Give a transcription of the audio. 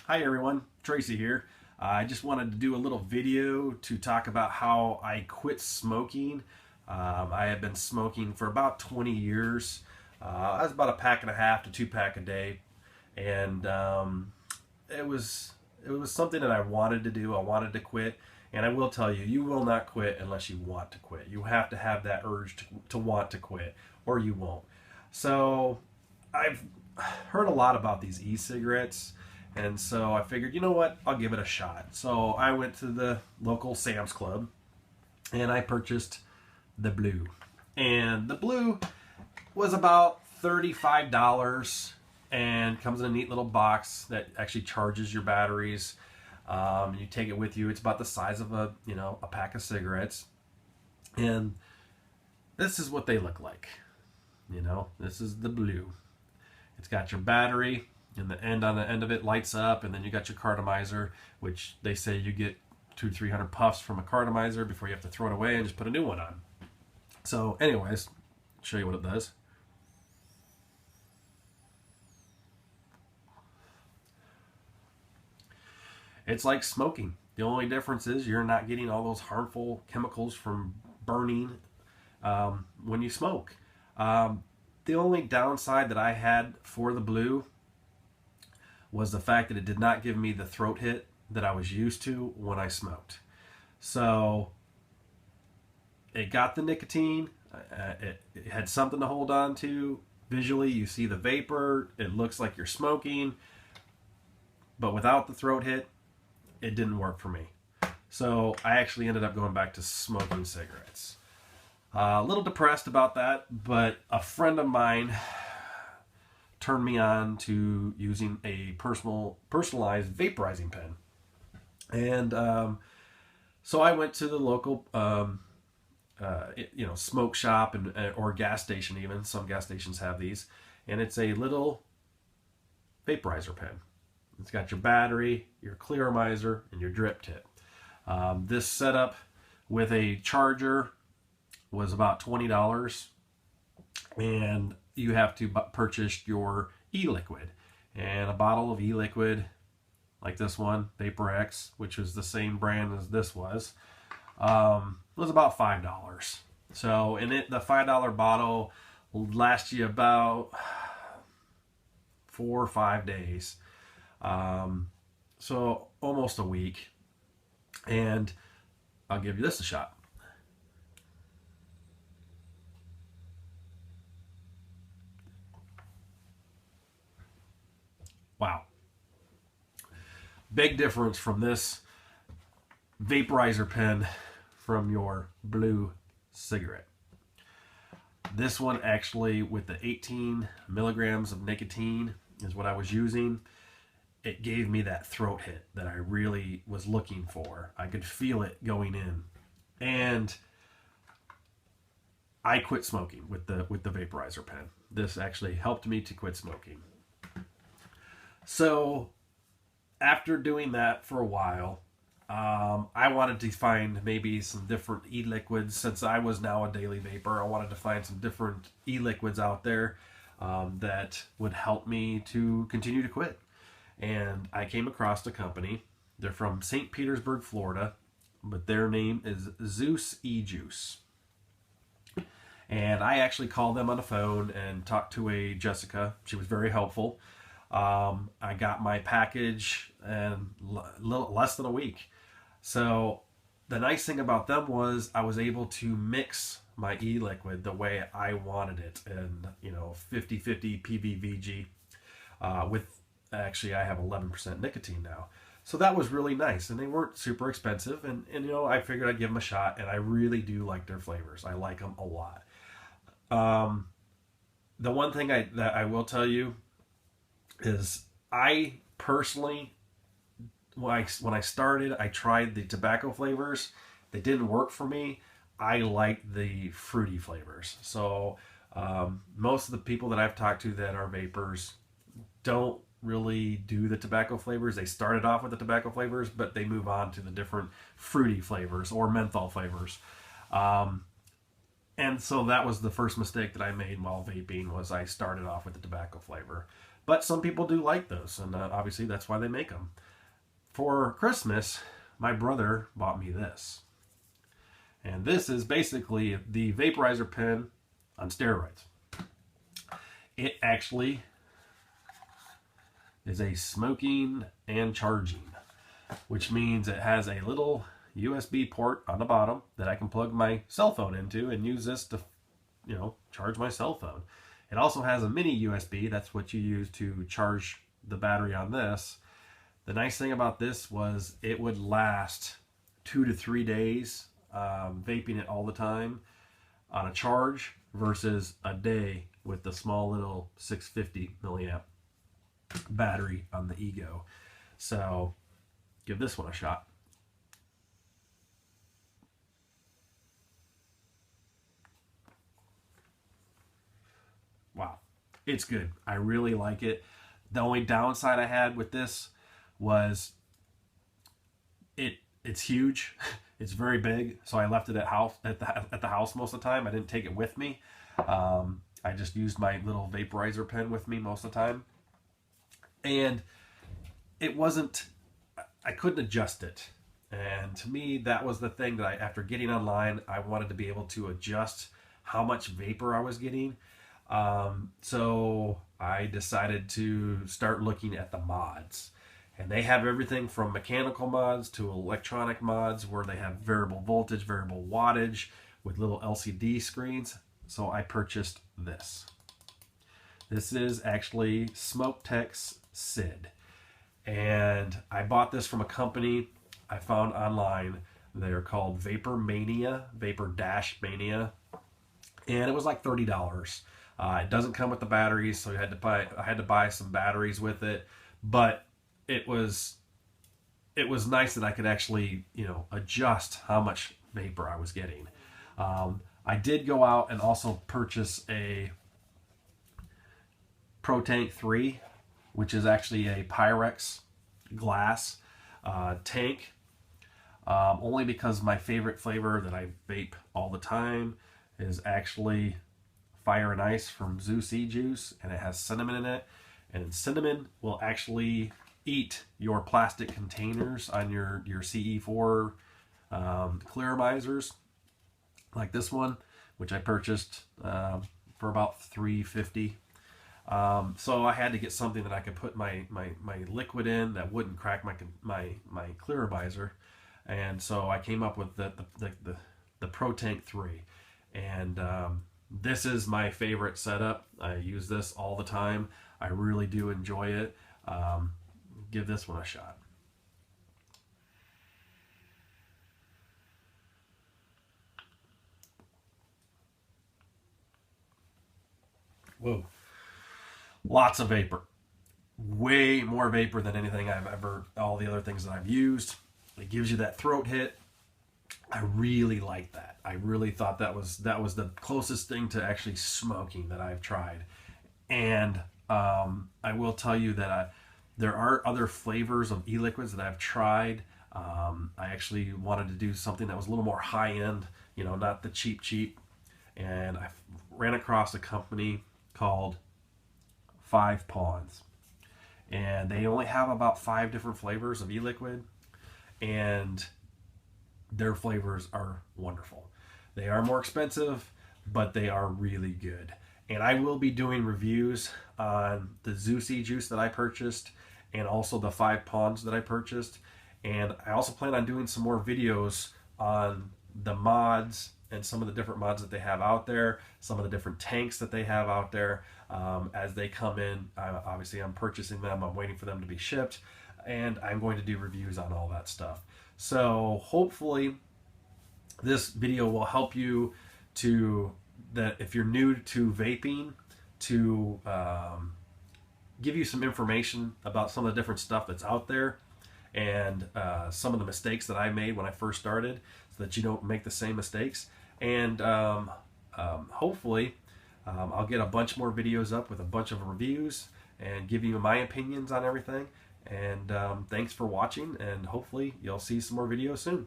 Hi everyone, Tracy here. I just wanted to do a little video to talk about how I quit smoking. I have been smoking for about 20 years. I was about a pack and a half to 2 pack a day, and it was something that I wanted to do. I wanted to quit, and I will tell you, you will not quit unless you want to quit. You have to have that urge to want to quit, or you won't. So I've heard a lot about these e-cigarettes. And so I figured, you know what, I'll give it a shot. So I went to the local Sam's Club and I purchased the blue. And the blue was about $35 and comes in a neat little box that actually charges your batteries. You take it with you. It's about the size of a pack of cigarettes. And this is what they look like. This is the blue. It's got your battery. And on the end of it lights up, and then you got your cartomizer, which they say you get 200-300 puffs from a cartomizer before you have to throw it away and just put a new one on. So anyways, show you what it does. It's like smoking. The only difference is you're not getting all those harmful chemicals from burning when you smoke. The only downside that I had for the blue was the fact that it did not give me the throat hit that I was used to when I smoked. So it got the nicotine, it had something to hold on to. Visually, you see the vapor, it looks like you're smoking, but without the throat hit, it didn't work for me. So I actually ended up going back to smoking cigarettes. A little depressed about that, but a friend of mine turned me on to using a personalized vaporizing pen. And so I went to the local smoke shop or gas station. Even some gas stations have these, and it's a little vaporizer pen. It's got your battery, your clearomizer, and your drip tip. This setup with a charger was about $20, and you have to purchase your e-liquid. And a bottle of e-liquid like this one, Vapor X, which was the same brand as this was about $5. So the $5 bottle will last you about 4 or 5 days. So almost a week. And I'll give you this a shot. Wow. Big difference from this vaporizer pen from your blue cigarette. This one actually, with the 18 milligrams of nicotine is what I was using. It gave me that throat hit that I really was looking for. I could feel it going in. And I quit smoking with the vaporizer pen. This actually helped me to quit smoking. So after doing that for a while, I wanted to find maybe some different e-liquids. Since I was now a daily vapor, I wanted to find some different e-liquids out there that would help me to continue to quit. And I came across a company. They're from St. Petersburg, Florida, but their name is Zeus E-Juice. And I actually called them on the phone and talked to a Jessica. She was very helpful. I got my package in less than a week. So the nice thing about them was I was able to mix my e-liquid the way I wanted it, and 50-50 PVVG with actually I have 11% nicotine now. So that was really nice, and they weren't super expensive, and I figured I'd give them a shot, and I really do like their flavors. I like them a lot. The one thing that I will tell you is I personally, when I started, I tried the tobacco flavors. They didn't work for me. I like the fruity flavors. So most of the people that I've talked to that are vapors don't really do the tobacco flavors. They started off with the tobacco flavors, but they move on to the different fruity flavors or menthol flavors. And so that was the first mistake that I made while vaping, was I started off with the tobacco flavor. But some people do like those, and obviously that's why they make them. For Christmas, my brother bought me this. And this is basically the vaporizer pen on steroids. It actually is a smoking and charging, which means it has a little USB port on the bottom that I can plug my cell phone into and use this to, charge my cell phone. It also has a mini USB. That's what you use to charge the battery on this. The nice thing about this was it would last 2 to 3 days, vaping it all the time on a charge versus a day with the small little 650 milliamp battery on the Ego. So give this one a shot. Wow, it's good. I really like it. The only downside I had with this was it's huge. It's very big, so I left it at the house most of the time. I didn't take it with me. I just used my little vaporizer pen with me most of the time, and it wasn't. I couldn't adjust it, and to me, that was the thing that after getting online, I wanted to be able to adjust how much vapor I was getting. So I decided to start looking at the mods. And they have everything from mechanical mods to electronic mods where they have variable voltage, variable wattage with little LCD screens. So I purchased this. This is actually SmokeTech's SID. And I bought this from a company I found online. They're called Vapor Mania, Vapor-Mania. And it was like $30. It doesn't come with the batteries, so I had to buy some batteries with it. But it was nice that I could actually, adjust how much vapor I was getting. I did go out and also purchase a ProTank 3, which is actually a Pyrex glass tank. Only because my favorite flavor that I vape all the time is actually Fire and Ice from Zoo Juice, and it has cinnamon in it. And cinnamon will actually eat your plastic containers on your CE4 clearizers, like this one, which I purchased for about $3.50. So I had to get something that I could put my liquid in that wouldn't crack my clearizer, and so I came up with the ProTank 3, and this is my favorite setup. I use this all the time. I really do enjoy it. Give this one a shot. Whoa. Lots of vapor. Way more vapor than anything all the other things that I've used. It gives you that throat hit. I really like that. I really thought that was the closest thing to actually smoking that I've tried. And I will tell you that there are other flavors of e-liquids that I've tried. I actually wanted to do something that was a little more high-end, not the cheap. And I ran across a company called 5 Pawns. And they only have about 5 different flavors of e-liquid. And their flavors are wonderful. They are more expensive, but they are really good. And I will be doing reviews on the Zoo Juice that I purchased and also the 5 Pawns that I purchased. And I also plan on doing some more videos on the mods and some of the different mods that they have out there, some of the different tanks that they have out there as they come in. Obviously, I'm purchasing them. I'm waiting for them to be shipped. And I'm going to do reviews on all that stuff. So hopefully this video will help you that if you're new to vaping, to give you some information about some of the different stuff that's out there and some of the mistakes that I made when I first started, so that you don't make the same mistakes. And hopefully I'll get a bunch more videos up with a bunch of reviews and give you my opinions on everything. And thanks for watching, and hopefully you'll see some more videos soon.